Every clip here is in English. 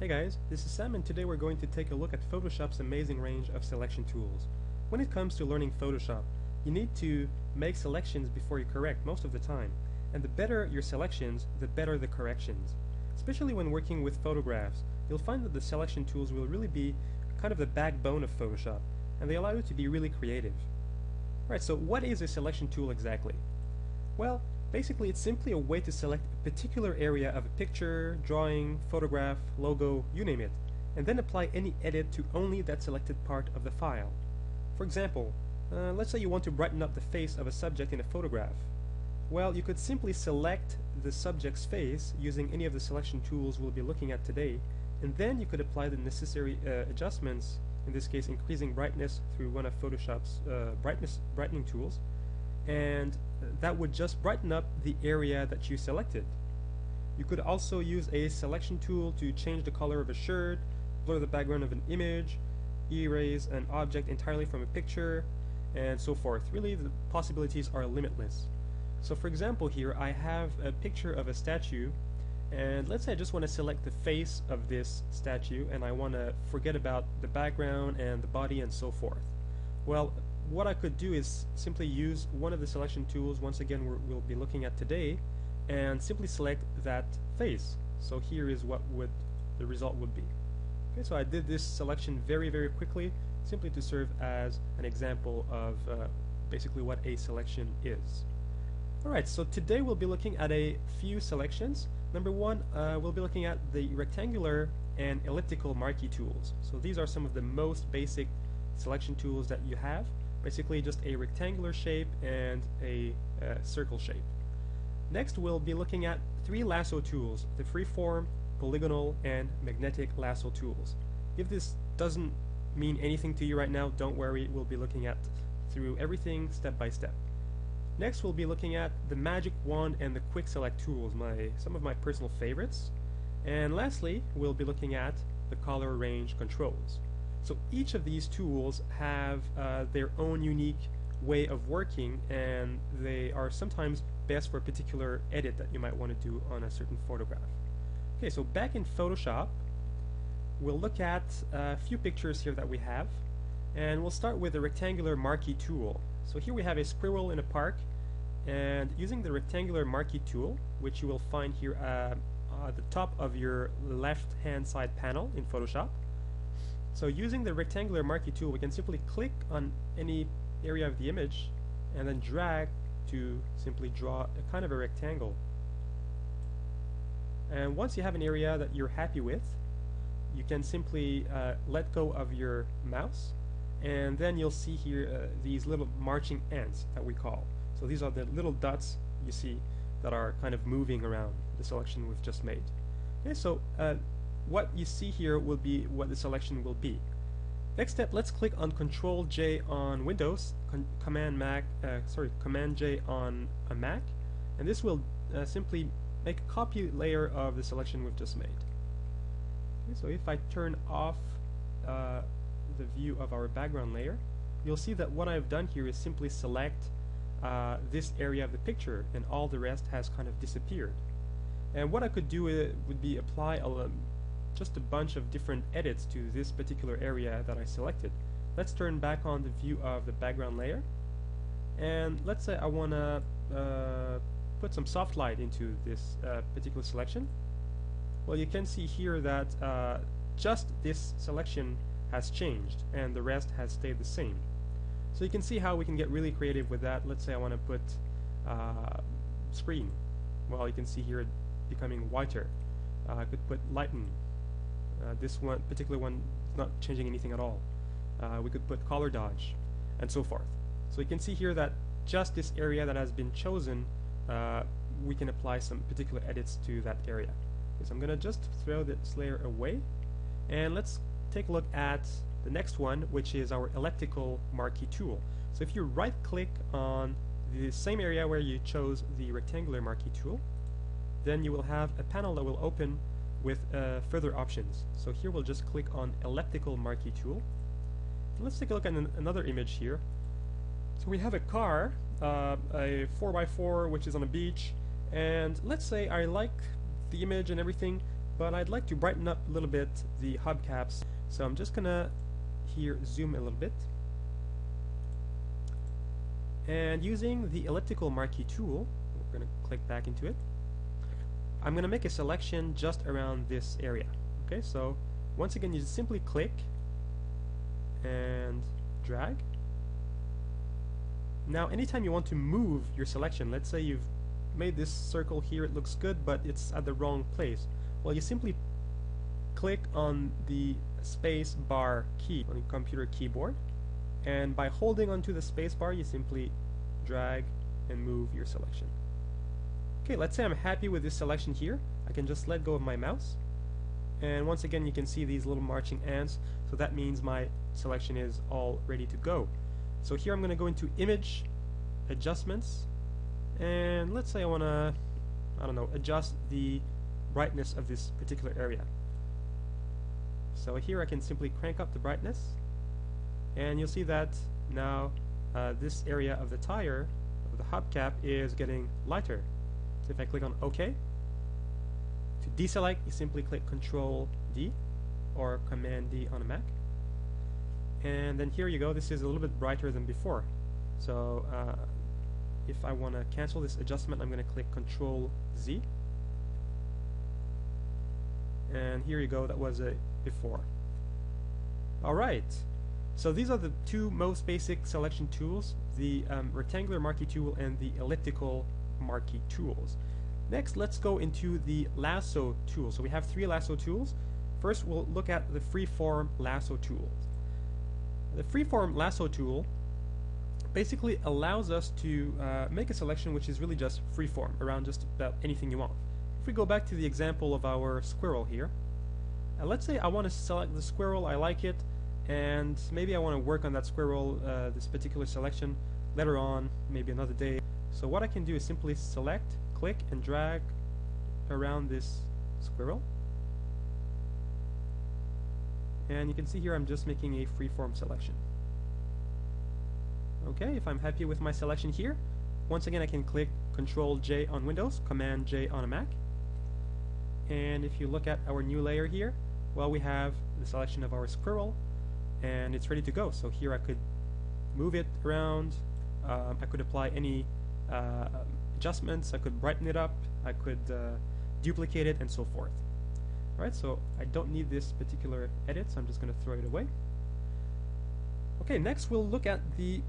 Hey guys, this is Sam and today we're going to take a look at Photoshop's amazing range of selection tools. When it comes to learning Photoshop, you need to make selections before you correct most of the time. And the better your selections, the better the corrections. Especially when working with photographs, you'll find that the selection tools will really be kind of the backbone of Photoshop, and they allow you to be really creative. Alright, so what is a selection tool exactly? Well, basically it's simply a way to select a particular area of a picture, drawing, photograph, logo, you name it, and then apply any edit to only that selected part of the file. For example, let's say you want to brighten up the face of a subject in a photograph. Well, you could simply select the subject's face using any of the selection tools we'll be looking at today, and then you could apply the necessary adjustments, in this case increasing brightness through one of Photoshop's brightening tools, and that would just brighten up the area that you selected. You could also use a selection tool to change the color of a shirt, blur the background of an image, erase an object entirely from a picture, and so forth. Really, the possibilities are limitless. So for example here, I have a picture of a statue, and let's say I just want to select the face of this statue, and I want to forget about the background and the body and so forth. Well, what I could do is simply use one of the selection tools, once again we'll be looking at today, and simply select that face. So here is what the result would be. Okay, so I did this selection very quickly, simply to serve as an example of basically what a selection is. Alright, so today we'll be looking at a few selections. Number one, we'll be looking at the rectangular and elliptical marquee tools. So these are some of the most basic selection tools that you have. Basically just a rectangular shape and a circle shape. Next we'll be looking at three lasso tools, the Freeform, Polygonal, and Magnetic lasso tools. If this doesn't mean anything to you right now, don't worry, we'll be looking at through everything step by step. Next we'll be looking at the magic wand and the quick select tools, some of my personal favorites. And lastly, we'll be looking at the color range controls. So each of these tools have their own unique way of working, and they are sometimes best for a particular edit that you might want to do on a certain photograph. Okay, so back in Photoshop, we'll look at a few pictures here that we have, and we'll start with the rectangular marquee tool. So here we have a squirrel in a park, and using the rectangular marquee tool, which you will find here at the top of your left hand side panel in Photoshop. So using the rectangular marquee tool, we can simply click on any area of the image and then drag to simply draw a kind of a rectangle. And once you have an area that you're happy with, you can simply let go of your mouse, and then you'll see here these little marching ants that we call. So these are the little dots you see that are kind of moving around the selection we've just made. Okay, so what you see here will be what the selection will be. Next step, let's click on Control J on Windows, Command J on a Mac, and this will simply make a copy layer of the selection we've just made. Okay, so if I turn off the view of our background layer, you'll see that what I've done here is simply select this area of the picture, and all the rest has kind of disappeared. And what I could do would be apply just a bunch of different edits to this particular area that I selected. Let's turn back on the view of the background layer, and let's say I want to put some soft light into this particular selection. Well, you can see here that just this selection has changed and the rest has stayed the same. So you can see how we can get really creative with that. Let's say I want to put screen. Well, you can see here it becoming whiter. I could put lighten. This particular one is not changing anything at all. We could put color dodge, and so forth. So you can see here that just this area that has been chosen, we can apply some particular edits to that area. Okay, so I'm going to just throw this layer away, and let's take a look at the next one, which is our elliptical marquee tool. So if you right click on the same area where you chose the rectangular marquee tool, then you will have a panel that will open with further options. So here we'll just click on elliptical marquee tool. Let's take a look at another image here. So we have a car, a 4x4 which is on a beach, and let's say I like the image and everything, but I'd like to brighten up a little bit the hubcaps, so I'm just gonna here zoom a little bit, and using the elliptical marquee tool, we're gonna click back into it. I'm gonna make a selection just around this area. Okay, so once again you just simply click and drag. Now anytime you want to move your selection, let's say you've made this circle here, it looks good, but it's at the wrong place. Well, you simply click on the space bar key on your computer keyboard, and by holding onto the space bar you simply drag and move your selection. Okay, let's say I'm happy with this selection here. I can just let go of my mouse, and once again you can see these little marching ants, so that means my selection is all ready to go. So here I'm going to go into Image, Adjustments, and let's say I want to, I don't know, adjust the brightness of this particular area. So here I can simply crank up the brightness, and you'll see that now this area of the tire, of the hubcap, is getting lighter. So if I click on OK, to deselect you simply click Control D or Command D on a Mac, and then here you go, this is a little bit brighter than before. So if I want to cancel this adjustment, I'm going to click Control Z, and here you go, that was a before. Alright, so these are the two most basic selection tools, the rectangular marquee tool and the elliptical marquee tools. Next, let's go into the lasso tool. So we have three lasso tools. First, we'll look at the Freeform lasso tool. The Freeform lasso tool basically allows us to make a selection which is really just freeform around just about anything you want. If we go back to the example of our squirrel here, let's say I want to select the squirrel, I like it, and maybe I want to work on that squirrel, this particular selection, later on, maybe another day. So what I can do is simply select, click, and drag around this squirrel. And you can see here I'm just making a freeform selection. Okay, if I'm happy with my selection here, once again I can click Control J on Windows, Command J on a Mac. And if you look at our new layer here, well, we have the selection of our squirrel, and it's ready to go. So here I could move it around, I could apply any adjustments, I could brighten it up, I could duplicate it, and so forth. Alright, so I don't need this particular edit, so I'm just going to throw it away. Okay, next we'll look at the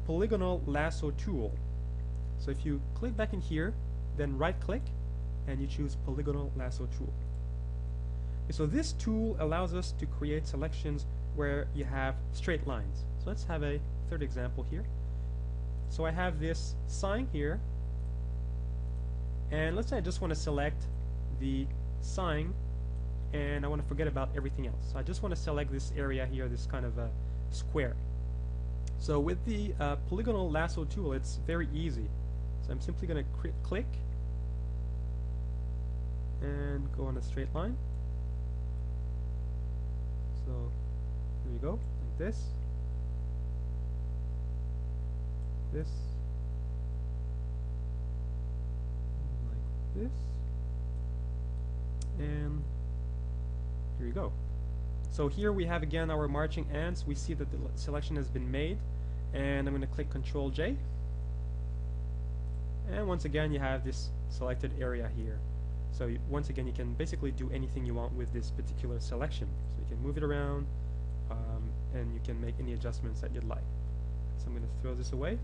Polygonal Lasso tool. So if you click back in here, then right click, and you choose Polygonal Lasso tool. Okay, so this tool allows us to create selections where you have straight lines. So let's have a third example here. So I have this sign here, and let's say I just want to select the sign and I want to forget about everything else. So I just want to select this area here, this kind of a square. So with the Polygonal Lasso tool, it's very easy. So I'm simply going to click and go on a straight line. So here we go, like this, like this, and here you go. So here we have again our marching ants. We see that the selection has been made, and I'm going to click Control J, and once again you have this selected area here. So once again you can basically do anything you want with this particular selection. So you can move it around, and you can make any adjustments that you'd like. So I'm going to throw this away.